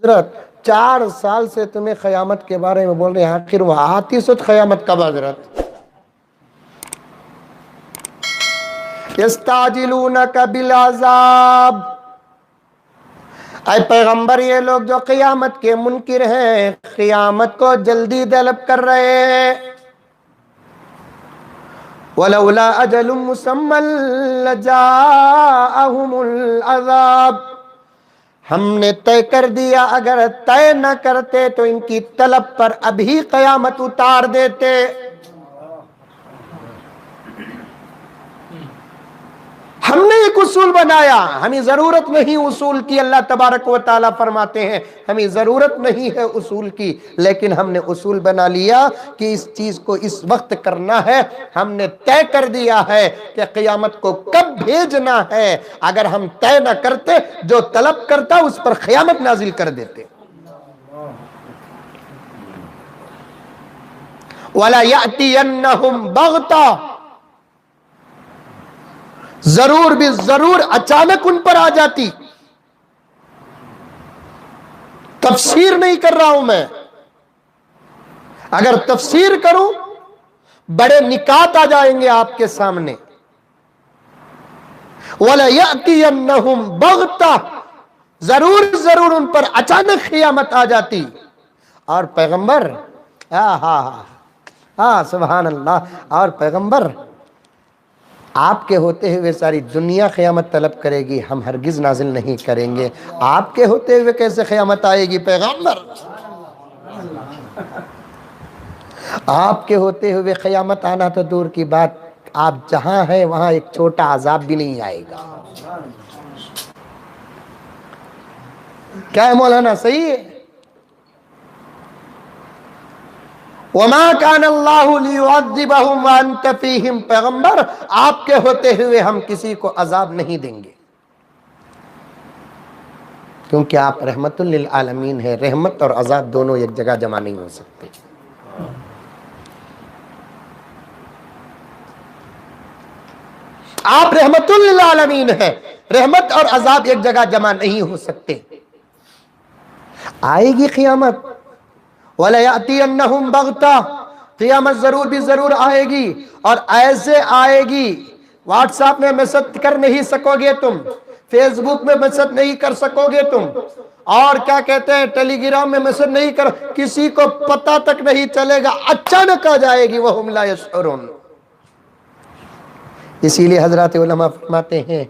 حضرت 4 سال سے تمہیں قیامت کے بارے میں بول رہے ہیں، آخر وہ آتی سوچ قیامت کب حضرت؟ یستعجلونک بالعذاب، اے پیغمبر یہ لوگ جو قیامت کے منکر ہیں قیامت کو جلدی طلب کر رہے ہیں۔ وَلَوْلَا أَجَلٌ مُّسَمًّى لَجَاءَهُمُ الْعَذَابُ، ہم نے طے کر دیا اگر طے نہ کرتے تو ان کی طلب پر ابھی قیامت اتار دیتے۔ ہم نے ایک اصول بنایا، ہمیں ضرورت نہیں اصول کی، اللہ تبارک و تعالیٰ فرماتے ہیں ہمیں ضرورت نہیں ہے اصول کی، لیکن ہم نے اصول بنا لیا کہ اس چیز کو اس وقت کرنا ہے، ہم نے طے کر دیا ہے کہ قیامت کو کب بھیجنا ہے، اگر ہم طے نہ کرتے جو طلب کرتا اس پر قیامت نازل کر دیتے۔ وَلَا يَأْتِيَنَّهُمْ بَغْتَةً، ضرور بھی ضرور اچانک ان پر آ جاتی۔ تفسیر نہیں کر رہا ہوں میں، اگر تفسیر کروں بڑے نکات آ جائیں گے آپ کے سامنے۔ وَلَيَأْتِيَنَّهُمْ بَغْتَةً، ضرور ضرور ان پر اچانک قیامت آ جاتی۔ اور پیغمبر ہاں سبحان اللہ، اور پیغمبر آپ کے ہوتے ہوئے ساری دنیا قیامت طلب کرے گی، ہم ہرگز نازل نہیں کریں گے۔ آپ کے ہوتے ہوئے کیسے قیامت آئے گی پیغمبر؟ آپ کے ہوتے ہوئے قیامت آنا تو دور کی بات، آپ جہاں ہیں وہاں ایک چھوٹا عذاب بھی نہیں آئے گا۔ کیا ہے مولانا، صحیح ہے؟ وَمَا كَانَ اللَّهُ لِيُعَذِّبَهُمْ وَأَنْتَ فِيهِمْ، پیغمبر آپ کے ہوتے ہوئے ہم کسی کو عذاب نہیں دیں گے، کیونکہ آپ رحمت للعالمین ہیں، رحمت اور عذاب دونوں ایک جگہ جمع نہیں ہو سکتے۔ آپ رحمت للعالمین ہیں، رحمت اور عذاب ایک جگہ جمع نہیں ہو سکتے۔ آئے گی قیامت، وَلَيَأْتِيَنَّهُمْ بَغْتَةً، قیامت ضرور بھی ضرور آئے گی، اور ایسے آئے گی واٹس ایپ میں میسج کر نہیں سکو گے تم، فیس بک میں میسج نہیں کر سکو گے تم، اور کیا کہتے ہیں ٹیلی گرام میں میسج نہیں کر، کسی کو پتہ تک نہیں چلے گا، اچانک آ جائے گی وَهُمْ لَا يَشْعُرُونَ۔ اسی لیے حضرات علماء فرماتے ہیں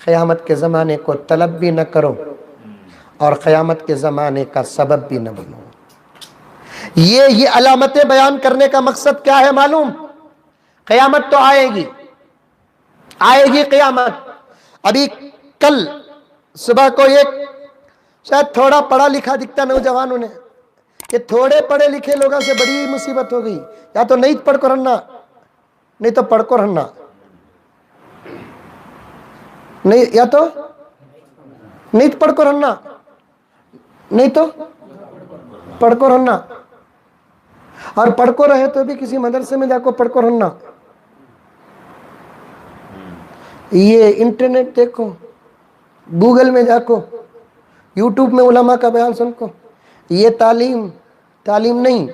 قیامت کے زمانے کو طلب بھی نہ کرو اور قیامت کے زمانے کا سبب بھی نہ بنو۔ یہ علامتیں بیان کرنے کا مقصد کیا ہے معلوم؟ قیامت تو آئے گی قیامت۔ ابھی کل صبح کو ایک شاید تھوڑا پڑھا لکھا دکھتا نوجوانوں نے کہ تھوڑے پڑھے لکھے لوگوں سے بڑی مصیبت ہو گئی، یا تو نہیں پڑھ کر رہنا، نہیں تو پڑھ کر رہنا، نہیں یا تو نہیں پڑھ کر رہنا، نہیں تو پڑھ کر رہنا، اور پڑھ کو رہے تو بھی کسی مدرسے میں جا کو پڑھ کو رہنا۔ یہ انٹرنیٹ دیکھو، گوگل میں جا کو، یوٹیوب میں علماء کا بیان سن کو، یہ تعلیم نہیں۔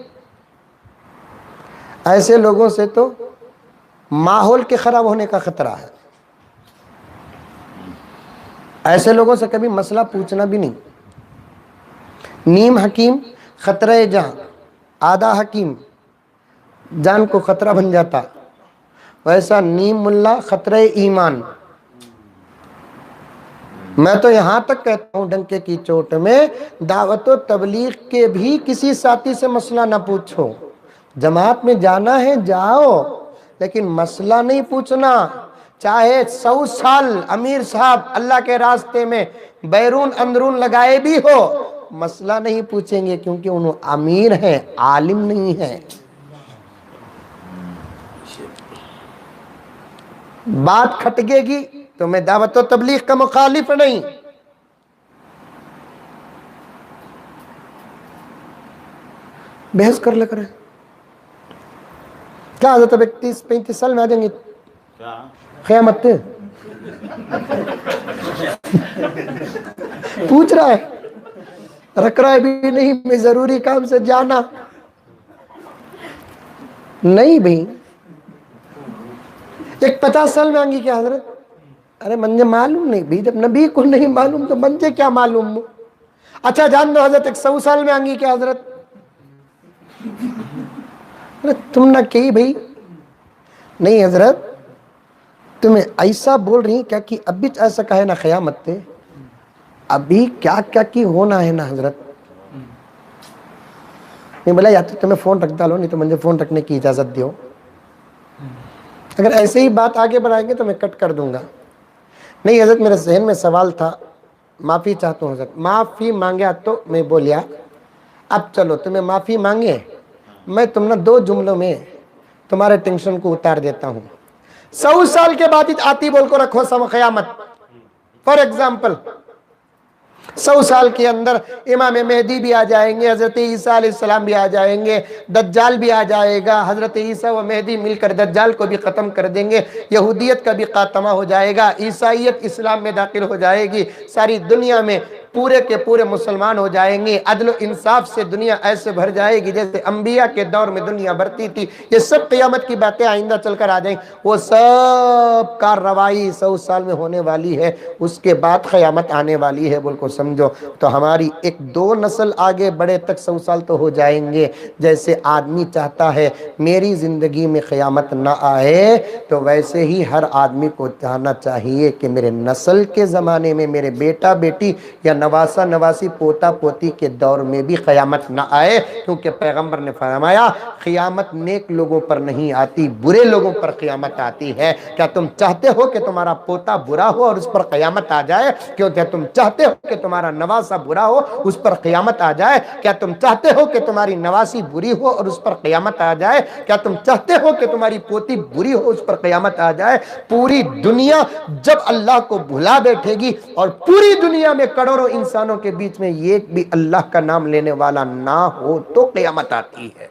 ایسے لوگوں سے تو ماحول کے خراب ہونے کا خطرہ ہے، ایسے لوگوں سے کبھی مسئلہ پوچھنا بھی نہیں۔ نیم حکیم خطرہ جان، آدھا حکیم جان کو خطرہ بن جاتا، ویسا نیم ملا خطرہ ایمان۔ میں تو یہاں تک کہتا ہوں ڈنکے کی چوٹ میں دعوت و تبلیغ کے بھی کسی ساتھی سے مسئلہ نہ پوچھو، جماعت میں جانا ہے جاؤ، لیکن مسئلہ نہیں پوچھنا، چاہے 100 سال امیر صاحب اللہ کے راستے میں بیرون اندرون لگائے بھی ہو، مسئلہ نہیں پوچھیں گے، کیونکہ انہوں امیر ہیں، عالم نہیں ہیں۔ بات کھٹکے گی تو میں دعوت و تبلیغ کا مخالف نہیں، بحث کر لے کریں، کیا حضرت 31-35 سال میں آ جائیں گے قیامت پہ؟ پوچھ رہا ہے رکھ رہا ہے بھی نہیں، میں ضروری کام سے جانا نہیں بھائی. ایک 50 سال مانگی کیا حضرت؟ ارے مجھے معلوم نہیں بھائی، جب نبی کو نہیں معلوم تو مجھے کیا معلوم. اچھا جان دو حضرت ایک 100 سال مانگی کیا حضرت؟ ارے تم نہ کہی بھائی. نہیں حضرت تمہیں ایسا بول رہی کیا کہ ابھی ایسا کہے نا قیامت تے ابھی کیا کیا کی ہونا ہے نا حضرت. نہیں بولا یا تو تمہیں فون رکھ ڈالو، نہیں تو مجھے فون رکھنے کی اجازت دیو. اگر ایسے ہی بات آگے بڑھائیں گے تو میں کٹ کر دوں گا. نہیں حضرت میرے ذہن میں سوال تھا، معافی چاہتا ہوں حضرت. معافی مانگا تو میں بولیا اب چلو تمہیں معافی مانگے، میں تم نے 2 جملوں میں تمہارے ٹینشن کو اتار دیتا ہوں. 100 سال کے بعد آتی بول کو رکھو سم قیامت. فار ایگزامپل 100 سال کے اندر امام مہدی بھی آ جائیں گے، حضرت عیسیٰ علیہ السلام بھی آ جائیں گے، دجال بھی آ جائے گا. حضرت عیسیٰ و مہدی مل کر دجال کو بھی ختم کر دیں گے، یہودیت کا بھی خاتمہ ہو جائے گا، عیسائیت اسلام میں داخل ہو جائے گی، ساری دنیا میں پورے کے پورے مسلمان ہو جائیں گے. عدل و انصاف سے دنیا ایسے بھر جائے گی جیسے انبیاء کے دور میں دنیا بھرتی تھی. یہ سب قیامت کی باتیں آئندہ چل کر آ جائیں. وہ سب کارروائی 100 سال میں ہونے والی ہے، اس کے بعد قیامت آنے والی ہے بول کو سمجھو. تو ہماری 1-2 نسل آگے بڑے تک 100 سال تو ہو جائیں گے. جیسے آدمی چاہتا ہے میری زندگی میں قیامت نہ آئے، تو ویسے ہی ہر آدمی کو چاہنا چاہیے کہ میرے نسل کے زمانے میں میرے بیٹا بیٹی یا نواسا نواسی پوتا پوتی کے دور میں بھی قیامت نہ آئے. کیونکہ پیغمبر نے فرمایا قیامت نیک لوگوں پر نہیں آتی، برے لوگوں پر قیامت آتی ہے. کیا تم چاہتے ہو کہ تمہارا پوتا برا ہو اور اس پر قیامت آ جائے؟ کیا تم چاہتے ہو کہ تمہارا نواسا برا ہو اس پر قیامت آ جائے؟ کیا تم چاہتے ہو کہ تمہاری نواسی بری ہو اور اس پر قیامت آ جائے؟ کیا تم چاہتے ہو کہ تمہاری پوتی بری ہو اس پر قیامت آ جائے؟ پوری دنیا جب اللہ کو بھلا بیٹھے گی اور پوری دنیا میں کروڑوں انسانوں کے بیچ میں ایک بھی اللہ کا نام لینے والا نہ ہو تو قیامت آتی ہے.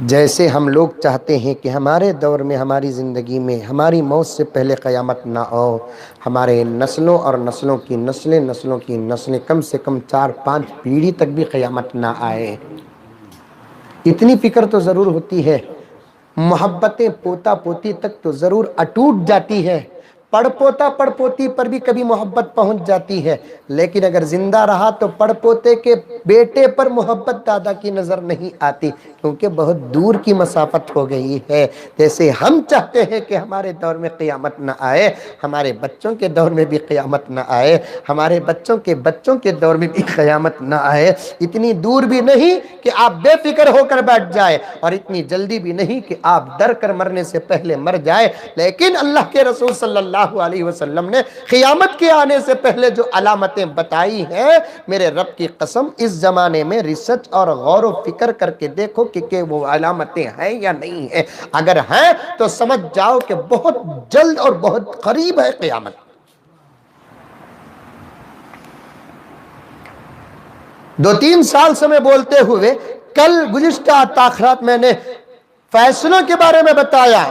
جیسے ہم لوگ چاہتے ہیں کہ ہمارے دور میں ہماری زندگی میں ہماری موت سے پہلے قیامت نہ ہو، ہمارے نسلوں اور نسلوں کی نسلیں نسلوں کی نسلیں کم سے کم 4-5 پیڑھی تک بھی قیامت نہ آئے، اتنی فکر تو ضرور ہوتی ہے. محبتیں پوتا پوتی تک تو ضرور اٹوٹ جاتی ہے، پڑ پوتا پڑ پوتی پر بھی کبھی محبت پہنچ جاتی ہے. لیکن اگر زندہ رہا تو پڑ پوتے کے بیٹے پر محبت دادا کی نظر نہیں آتی، کیونکہ بہت دور کی مسافت ہو گئی ہے. جیسے ہم چاہتے ہیں کہ ہمارے دور میں قیامت نہ آئے، ہمارے بچوں کے دور میں بھی قیامت نہ آئے، ہمارے بچوں کے بچوں کے دور میں بھی قیامت نہ آئے. اتنی دور بھی نہیں کہ آپ بے فکر ہو کر بیٹھ جائے، اور اتنی جلدی بھی نہیں کہ آپ ڈر کر مرنے سے پہلے مر جائے. لیکن اللہ کے رسول صلی اللہ علیہ وسلم نے قیامت کے آنے سے پہلے جو علامتیں بتائی ہیں، میرے رب کی قسم اس زمانے میں ریسرچ اور غور و فکر کر کے دیکھو کہ وہ علامتیں ہیں یا نہیں ہیں. اگر ہیں تو سمجھ جاؤ کہ بہت جلد اور بہت قریب ہے قیامت. 2-3 سال سے میں بولتے ہوئے کل گزشتہ تاخرات میں نے فیصلوں کے بارے میں بتایا.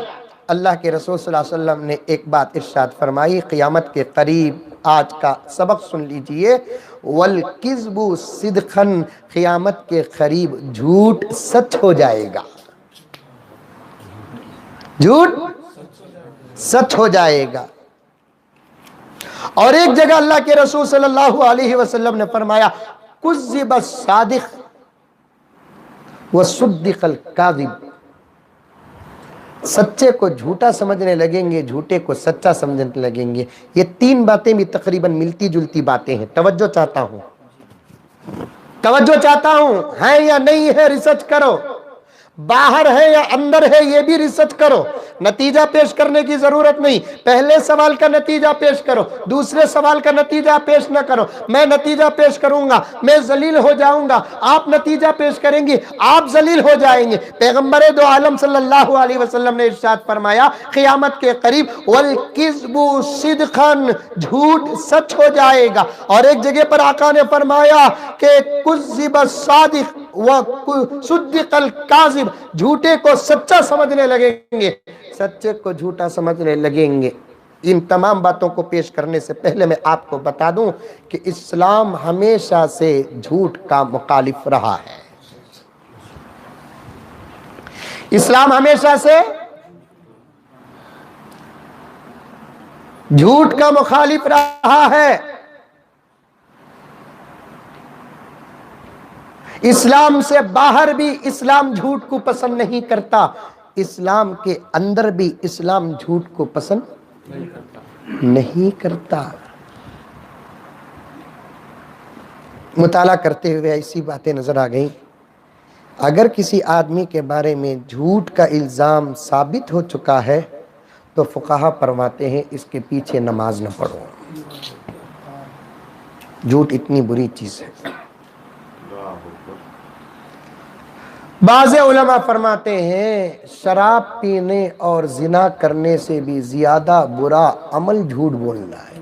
اللہ کے رسول صلی اللہ علیہ وسلم نے ایک بات ارشاد فرمائی قیامت کے قریب. آج کا سبق سن لیجئے، وَالْكِذْبُ صِدْقًا، قیامت کے قریب جھوٹ سچ ہو جائے گا. جھوٹ سچ ہو جائے گا. اور ایک جگہ اللہ کے رسول صلی اللہ علیہ وسلم نے فرمایا کذب الصادق وصدق الکاذب. سچے کو جھوٹا سمجھنے لگیں گے، جھوٹے کو سچا سمجھنے لگیں گے. یہ 3 باتیں بھی تقریباً ملتی جلتی باتیں ہیں. توجہ چاہتا ہوں ہے یا نہیں ہے ریسرچ کرو. باہر ہے یا اندر ہے یہ بھی ریسرچ کرو. نتیجہ پیش کرنے کی ضرورت نہیں. پہلے سوال کا نتیجہ پیش کرو، دوسرے سوال کا نتیجہ پیش نہ کرو. میں نتیجہ پیش کروں گا میں ذلیل ہو جاؤں گا، آپ نتیجہ پیش کریں گی آپ ذلیل ہو جائیں گے. پیغمبر دو عالم صلی اللہ علیہ وسلم نے ارشاد فرمایا قیامت کے قریب وَالْكِذْبُ صِدْقًا، جھوٹ سچ ہو جائے گا. اور ایک جگہ پر آقا نے فرمایا کہ کذب الصادق وصدق الکاذب، جھوٹے کو سچا سمجھنے لگیں گے، سچے کو جھوٹا سمجھنے لگیں گے. ان تمام باتوں کو پیش کرنے سے پہلے میں آپ کو بتا دوں کہ اسلام ہمیشہ سے جھوٹ کا مخالف رہا ہے. اسلام ہمیشہ سے جھوٹ کا مخالف رہا ہے. اسلام سے باہر بھی اسلام جھوٹ کو پسند نہیں کرتا، اسلام کے اندر بھی اسلام جھوٹ کو پسند نہیں کرتا. مطالعہ کرتے ہوئے ایسی باتیں نظر آ گئیں، اگر کسی آدمی کے بارے میں جھوٹ کا الزام ثابت ہو چکا ہے تو فقہا فرماتے ہیں اس کے پیچھے نماز نہ پڑھو. جھوٹ اتنی بری چیز ہے. بعض علماء فرماتے ہیں شراب پینے اور زنا کرنے سے بھی زیادہ برا عمل جھوٹ بولنا ہے.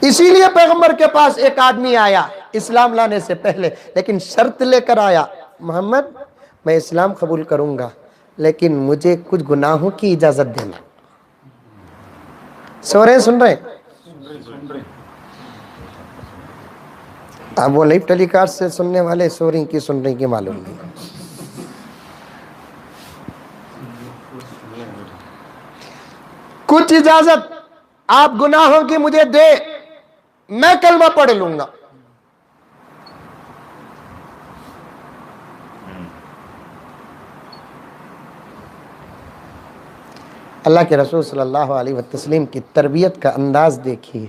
اسی لیے پیغمبر کے پاس ایک آدمی آیا اسلام لانے سے پہلے، لیکن شرط لے کر آیا، محمد میں اسلام قبول کروں گا لیکن مجھے کچھ گناہوں کی اجازت دینا. سن رہے اب وہ لائیو ٹیلی کاسٹ سے سننے والے سو رہی کی سن رہی کی معلوم نہیں. کچھ اجازت آپ گناہوں کی مجھے دے، میں کلمہ پڑھ لوں گا. اللہ کے رسول صلی اللہ علیہ وسلم کی تربیت کا انداز دیکھیے.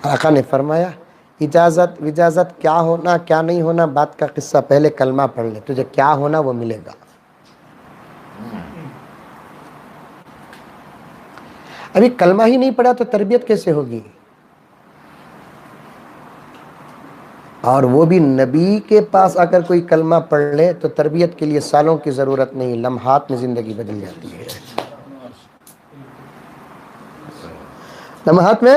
آقا نے فرمایا اجازت کیا ہونا کیا نہیں ہونا بات کا قصہ، پہلے کلمہ پڑھ لے، تجھے کیا ہونا وہ ملے گا. ابھی کلمہ ہی نہیں پڑھا تو تربیت کیسے ہوگی؟ اور وہ بھی نبی کے پاس اگر کوئی کلمہ پڑھ لے تو تربیت کے لیے سالوں کی ضرورت نہیں، لمحات میں زندگی بدل جاتی ہے. لمحات میں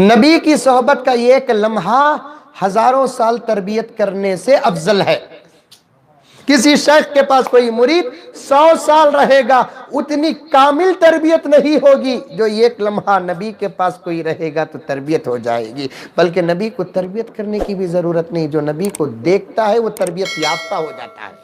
نبی کی صحبت کا یہ ایک لمحہ ہزاروں سال تربیت کرنے سے افضل ہے. کسی شیخ کے پاس کوئی مرید 100 سال رہے گا اتنی کامل تربیت نہیں ہوگی جو ایک لمحہ نبی کے پاس کوئی رہے گا تو تربیت ہو جائے گی. بلکہ نبی کو تربیت کرنے کی بھی ضرورت نہیں، جو نبی کو دیکھتا ہے وہ تربیت یافتہ ہو جاتا ہے.